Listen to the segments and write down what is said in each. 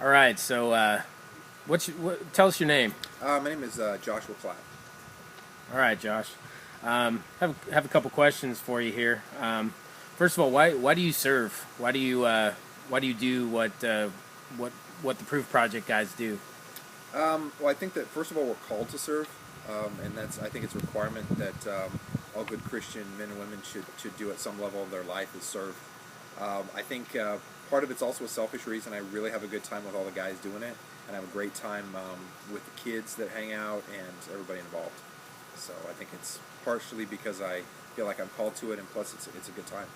All right, so tell us your name. My name is Joshua Clapp. All right, Josh. Have a couple questions for you here. First of all, why do you serve? Why do you do what the Proof Project guys do? Well, I think that first of all we're called to serve, and I think it's a requirement that all good Christian men and women should do at some level of their life is serve. I think part of it's also a selfish reason. I really have a good time with all the guys doing it, and I have a great time with the kids that hang out and everybody involved. So I think it's partially because I feel like I'm called to it, and plus it's a good time.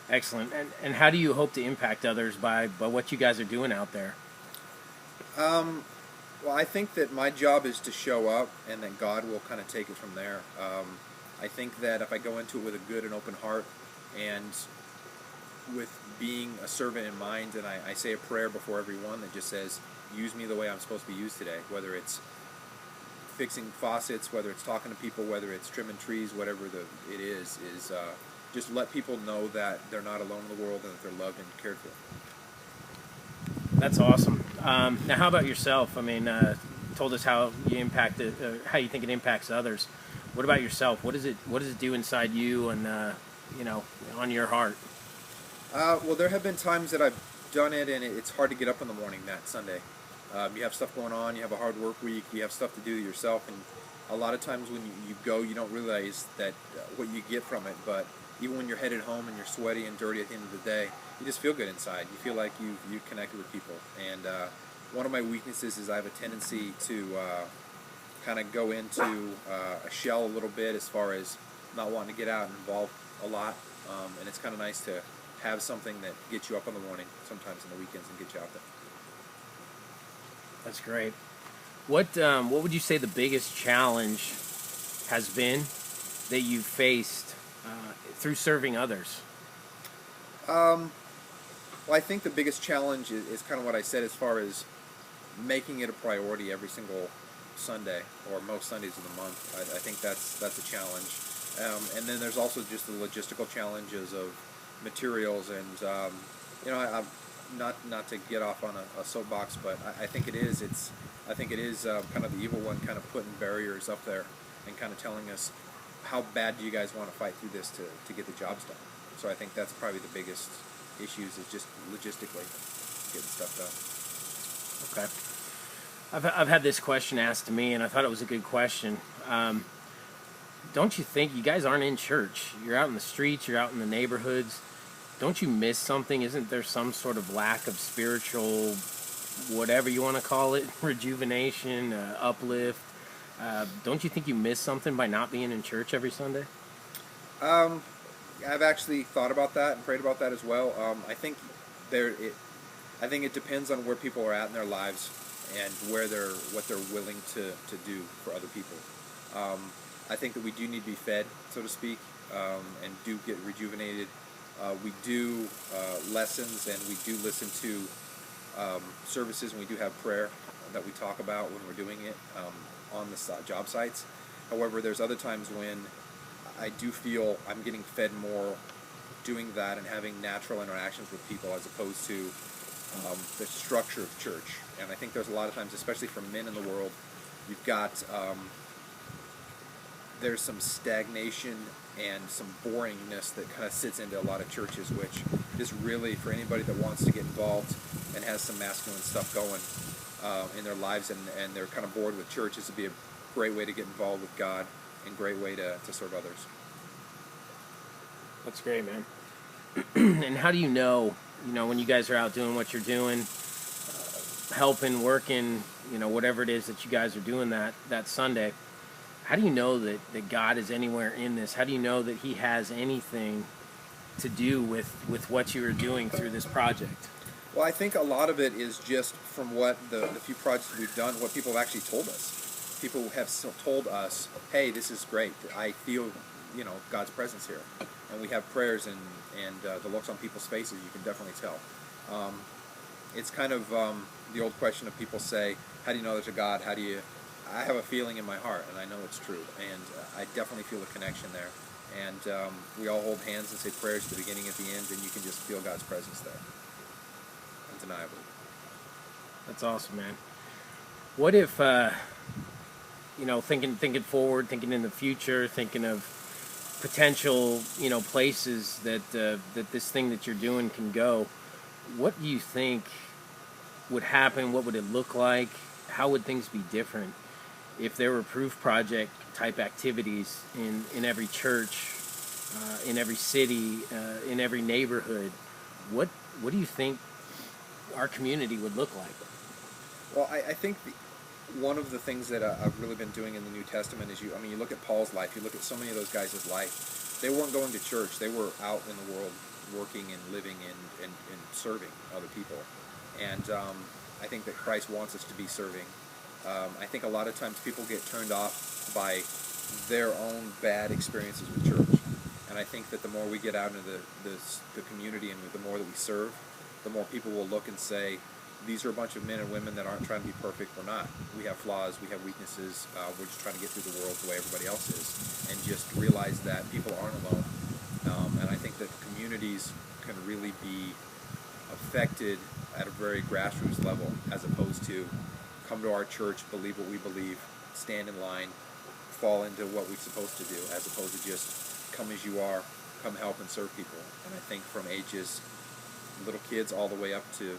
Excellent. And how do you hope to impact others by what you guys are doing out there? Um, well, I think that my job is to show up, and that God will kind of take it from there. I think that if I go into it with a good and open heart, and with being a servant in mind, and I say a prayer before everyone that just says, "Use me the way I'm supposed to be used today," whether it's fixing faucets, whether it's talking to people, whether it's trimming trees, whatever it is just let people know that they're not alone in the world and that they're loved and cared for. That's awesome. Now, how about yourself? I mean, told us how you how you think it impacts others. What about yourself? What does it do inside you and on your heart? Well, there have been times that I've done it, and it's hard to get up in the morning that Sunday. You have stuff going on, you have a hard work week, you have stuff to do yourself, and a lot of times when you go, you don't realize that what you get from it, but even when you're headed home and you're sweaty and dirty at the end of the day, you just feel good inside. You feel like you connected with people. And one of my weaknesses is I have a tendency to kind of go into a shell a little bit as far as not wanting to get out and involve a lot. And it's kind of nice to have something that gets you up in the morning, sometimes on the weekends, and get you out there. That's great. What would you say the biggest challenge has been that you've faced through serving others? Well, I think the biggest challenge is kind of what I said as far as making it a priority every single Sunday or most Sundays of the month. I think that's a challenge. And then there's also just the logistical challenges of materials and I'm not to get off on a soapbox, but I think it is. I think it is kind of the evil one, kind of putting barriers up there and kind of telling us how bad do you guys want to fight through this to get the jobs done. So I think that's probably the biggest issues is just logistically getting stuff Okay. I've had this question asked to me, and I thought it was a good question. Don't you think you guys aren't in church? You're out in the streets, you're out in the neighborhoods. Don't you miss something? Isn't there some sort of lack of spiritual, whatever you want to call it, rejuvenation, uplift? Don't you think you miss something by not being in church every Sunday? done. I've actually thought about that and prayed about that as well. I think it depends on where people are at in their lives and what they're willing to do for other people. I think that we do need to be fed, so to speak, and do get rejuvenated. We do lessons, and we do listen to services, and we do have prayer that we talk about when we're doing it on the job sites. However, there's other times when I do feel I'm getting fed more doing that and having natural interactions with people as opposed to the structure of church. And I think there's a lot of times, especially for men in the world, you've got there's some stagnation and some boringness that kind of sits into a lot of churches, which is really for anybody that wants to get involved and has some masculine stuff going in their lives and they're kind of bored with church. This would be a great way to get involved with God and great way to serve others. That's great, man. And how do you know, when you guys are out doing what you're doing, helping, working, whatever it is that you guys are doing that Sunday, how do you know that God is anywhere in this? How do you know that He has anything to do with what you are doing through this project? Well, I think a lot of it is just from what the few projects we've done, what people have actually told us. People have told us, hey, this is great. I feel, God's presence here. And we have prayers and the looks on people's faces, you can definitely tell. It's kind of the old question of people say, how do you know there's a God? I have a feeling in my heart, and I know it's true. And I definitely feel a connection there. And we all hold hands and say prayers at the beginning and at the end, and you can just feel God's presence there. undeniably. That's awesome, man. What if, thinking forward, thinking in the future, thinking of potential, places that this thing that you're doing can go. What do you think would happen? What would it look like? How would things be different if there were proof project type activities in every church, in every city, in every neighborhood? What do you think our community would look like? Well, I think one of the things that I've really been doing in the New Testament is you look at Paul's life, you look at so many of those guys' life. They weren't going to church. They were out in the world working and living and serving other people. And I think that Christ wants us to be serving. I think a lot of times people get turned off by their own bad experiences with church. And I think that the more we get out into the community and the more that we serve, the more people will look and say, these are a bunch of men and women that aren't trying to be perfect. We're not. We have flaws. We have weaknesses. We're just trying to get through the world the way everybody else is. And just realize that people aren't alone. And I think that communities can really be affected at a very grassroots level, as opposed to come to our church, believe what we believe, stand in line, fall into what we're supposed to do, as opposed to just come as you are, come help and serve people. And I think from ages, little kids all the way up to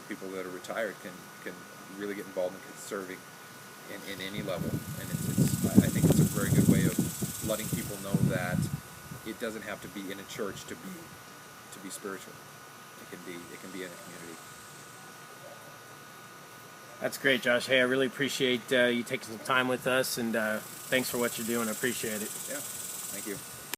people that are retired can really get involved in serving in any level. And I think it's a very good way of letting people know that it doesn't have to be in a church to be spiritual. It can be in a community. That's great, Josh. Hey, I really appreciate you taking some time with us, and thanks for what you're doing. I appreciate it. Yeah, thank you.